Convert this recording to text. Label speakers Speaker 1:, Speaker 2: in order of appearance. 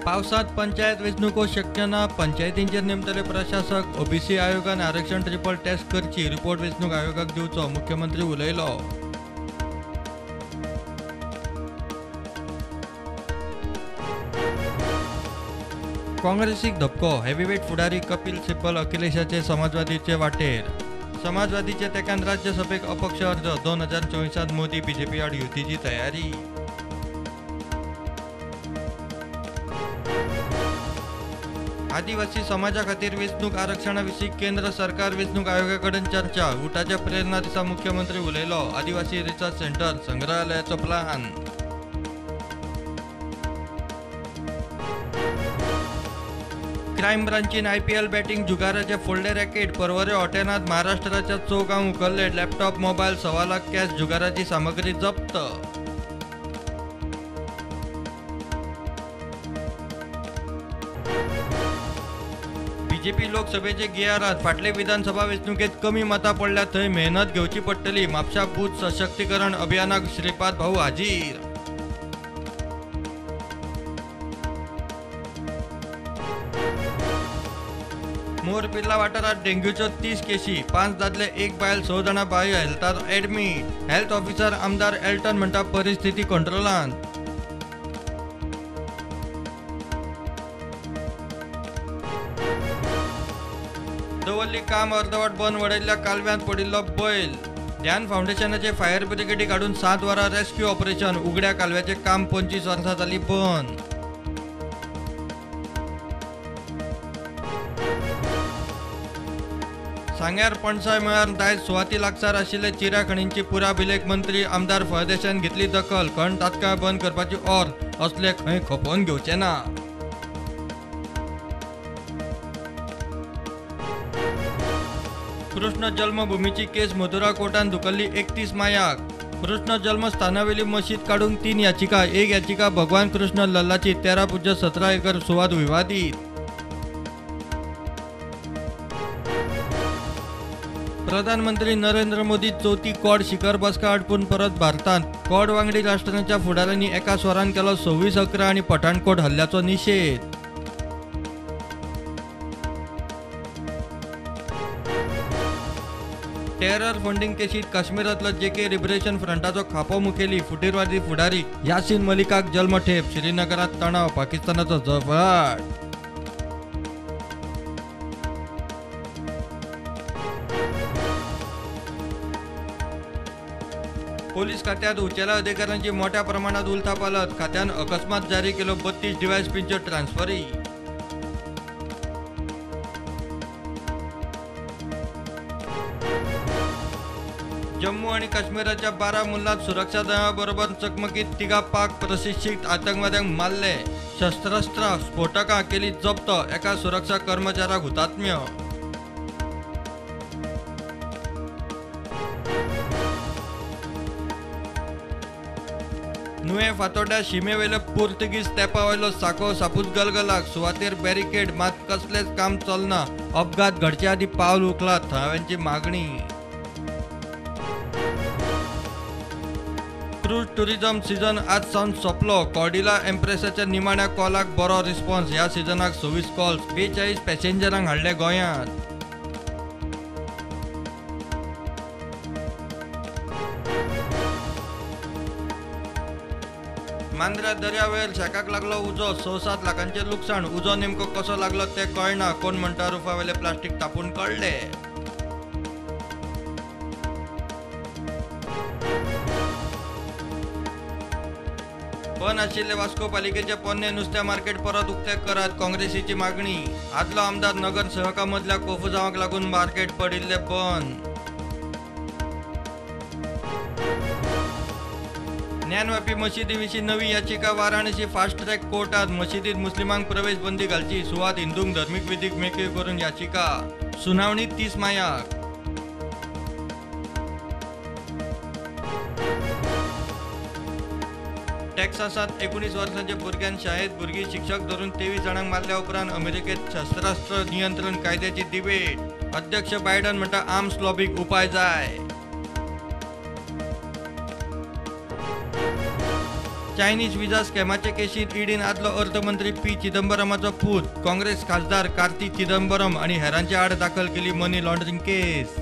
Speaker 1: पावसात पंचायत वेंचणुको शक्य ना, पंचायतींचेर नेमतले प्रशासक. ओबीसी आयोगान आरक्षण ट्रिपल टेस्ट करची, रिपोर्ट वेंचणूक आयोगाक दिवचो, मुख्यमंत्री उलयलो. काँग्रेसीक धपको, हेवीवेट फुडारी कपिल सिब्बल अखिलेशाचे समाजवादीचे वाटेर. समाजवादीचे तेक्यान राज्यसभेक अपक्ष अर्ज. 2024 मोदी बीजेपी आड युतीची तयारी. आदिवासी समाजा खातीर वेंचणूक आरक्षणाविशीं केंद्र सरकार वेंचणूक आयोगाकडेन चर्चा. उठाच्या प्रेरणा दिसा मुख्यमंत्री उलयलो. आदिवासी रिसर्च सेंटर, संग्रहालयाचो प्लान. क्रायम ब्रांचीन IPL बॅटींग जुगाराचे फोडले रॅकेट. परवरे हॉटेलांत महाराष्ट्राच्या 4 गांव उखल्ले. लॅपटॉप, मोबायल, 1.25 लाख कॅश, जुगाराची सामग्री जप्त. बीजेपी लोकसभेचे गियारात. फाटले विधानसभा वेंचणुकेत कमी मतां पडल्या थंय मेहनत घेवची पडटली. म्हापशा बूथ सशक्तीकरण अभियानाक श्रीपाद भाऊ हाजीर. मोरपिल्ला वाठारात डेंग्यूच्यो 30 केशी. 5 दादले 1 बायल, 6 जाणां बायो हेल्थात एडमीट. हेल्थ ऑफिसर आमदार एल्टन म्हणटा परिस्थिती कंट्रोलांत. दवल्ली काम अर्धवट बंद. वडयल्ल्या कालव्यांत पडिल्लो बैल. ध्यान फाउंडेशनाचे फायर ब्रिगेडी काडून 7 वरां रेस्क्यू ऑपरेशन. उगड्या कालव्याचे काम 25 वर्सां जाली बंद. सांग्यार पणसाय मळार दायज सुवाती लागसार आशिल्ले चिऱ्या खणींची पुराभिलेख. मंत्री आमदार फळदेसाईन घेतली दखल. खण तात्काळ बंद करपाची असले खंय खपोवन घेवचे ना. कृष्ण जन्मभूमीची केस मथुरा कोर्टान धुकल्ली 31 मायाक. कृष्ण जन्मस्थानावेली मशीद काडूंक 3 याचिका. एक याचिका भगवान कृष्ण लल्लाची. 13.17 एकर सुवात विवादीत. प्रधानमंत्री नरेंद्र मोदी चौथी क्वाड शिखर बसका आटपून परत भारतांत. क्वाड वांगडी राष्ट्रांच्या फुडाऱ्यांनी एका स्वरान केलो 26/11 आनी पठाणकोट हल्ल्याचो निषेध. टेरर फंडिंग केशीत काश्मीरातलो JK लिबरेशन फ्रंटाचो खापो मुखेली. फुटीरवादी फुडारी यासीन मलिकाक जल्मठेप. श्रीनगरात तणाव, पाकिस्तानाचो जफाट. पोलीस खात्यात उचेल्या अधिकाऱ्यांची मोठ्या प्रमाणात उलथापालत. खात्यान अकस्मात जारी केलो 32 DYSPंच्यो ट्रान्सफरी. जम्मू आणि काश्मीराच्या बारामुल्लात सुरक्षा दळाबरोबर चकमकीत 3 पाक प्रशिक्षित आतंकवाद्यांक मारले. शस्त्रास्त्रां, स्फोटकां केली जप्त. एका सुरक्षा कर्मचाऱ्याक हुतात्म्य. नुये फातोड्या शिमेवेले पोर्तुगीज तेंपावयलो साको सापूस गलगलाक. सुवातेर बॅरिकेड, मात कसलेच काम चलना. अपघात घडचे आदी पावल उखला. थळाव्यांची मागणी. क्रूज टुरिझम सीझन आज सावन सोंपलो. कॉर्डिला एम्प्रेसाच्या निमाण्या कॉलाक बरो रिस्पॉन्स. ह्या सिजनाक 26 कॉल्स. 42 पॅसेंजरांक हाडले गोंयांत. मांद्र्या दर्यावेळेर शेकाक लागलो उजो. 6-7 लाखांचे लुकसाण. उजो नेमको कसो लागलो ते कळना. कोण म्हणटा रुफावेले प्लास्टीक तापून कळले. बंद आशिल्ले वास्को पालिकेचे पोन्ने नुस्त्या मार्केट परत उक्ते करात. काँग्रेसीची मागणी. आदलो आमदार नगरसेवका मदल्या कोफुजावाक लागून मार्केट पडिल्ले बंद. ज्ञानवापी मशिदी विशीं नवी याचिका. वाराणसी फास्ट ट्रॅक कोर्टात. मशिदीत मुस्लिमांक प्रवेश बंदी घालची. सुवात हिंदूंक धर्मीक विधीक मेकळी करून याचिका. सुनावणी 30 मायाक. टेक्सासात 19 वर्सांच्या भुरग्यान शाळेत भुरगीं शिक्षक धरून 23 जाणांक मारल्या उपरांत अमेरिकेत शस्त्रास्त्र नियंत्रण कायद्याची डिबेट. अध्यक्ष बायडन म्हणटा आर्म्स लॉबीक उपाय जाय. चायनीज विजा स्कॅमाचे केशीत ईडीन आदलो अर्थमंत्री पी चिदंबरमाचो पूत काँग्रेस खासदार कार्ती चिदंबरम आणि हेरांच्या आड दाखल केली मनी लॉन्ड्रिंग केस.